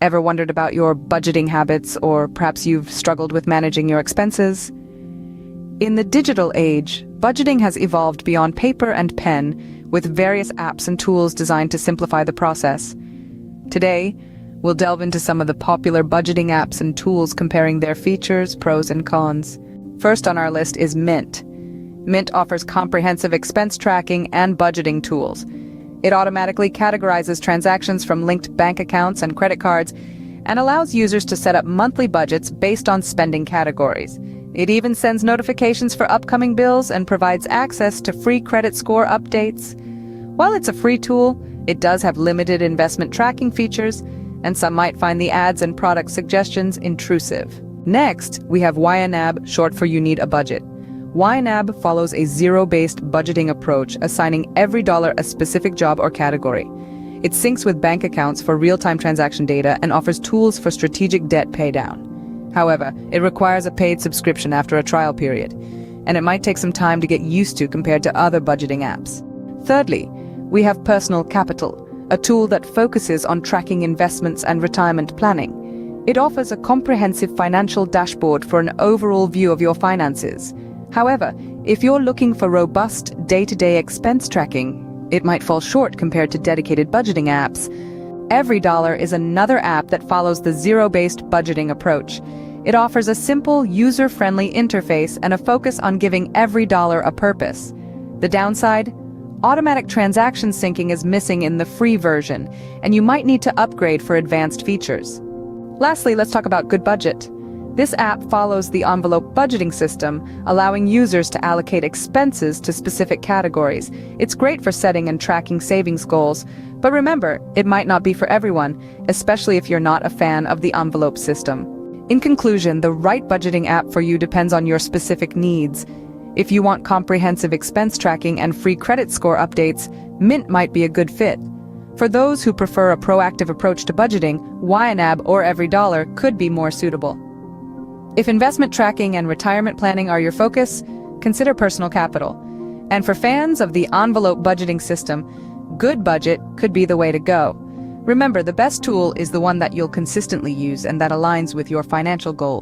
Ever wondered about your budgeting habits, or perhaps you've struggled with managing your expenses? In the digital age, budgeting has evolved beyond paper and pen, with various apps and tools designed to simplify the process. Today, we'll delve into some of the popular budgeting apps and tools, comparing their features, pros and cons. First on our list is Mint. Mint offers comprehensive expense tracking and budgeting tools. It automatically categorizes transactions from linked bank accounts and credit cards and allows users to set up monthly budgets based on spending categories. It even sends notifications for upcoming bills and provides access to free credit score updates. While it's a free tool, it does have limited investment tracking features, and some might find the ads and product suggestions intrusive. Next, we have YNAB, short for You Need a Budget. YNAB follows a zero-based budgeting approach, assigning every dollar a specific job or category. It syncs with bank accounts for real-time transaction data and offers tools for strategic debt paydown. However, it requires a paid subscription after a trial period, and it might take some time to get used to compared to other budgeting apps. Thirdly, we have Personal Capital, a tool that focuses on tracking investments and retirement planning. It offers a comprehensive financial dashboard for an overall view of your finances. However, if you're looking for robust day-to-day expense tracking, it might fall short compared to dedicated budgeting apps. EveryDollar is another app that follows the zero-based budgeting approach. It offers a simple, user-friendly interface and a focus on giving every dollar a purpose. The downside? Automatic transaction syncing is missing in the free version, and you might need to upgrade for advanced features. Lastly, let's talk about Good Budget. This app follows the envelope budgeting system, allowing users to allocate expenses to specific categories. It's great for setting and tracking savings goals, but remember, it might not be for everyone, especially if you're not a fan of the envelope system. In conclusion, the right budgeting app for you depends on your specific needs. If you want comprehensive expense tracking and free credit score updates, Mint might be a good fit. For those who prefer a proactive approach to budgeting, YNAB or EveryDollar could be more suitable. If investment tracking and retirement planning are your focus, consider Personal Capital. And for fans of the envelope budgeting system, Good Budget could be the way to go. Remember, the best tool is the one that you'll consistently use and that aligns with your financial goals.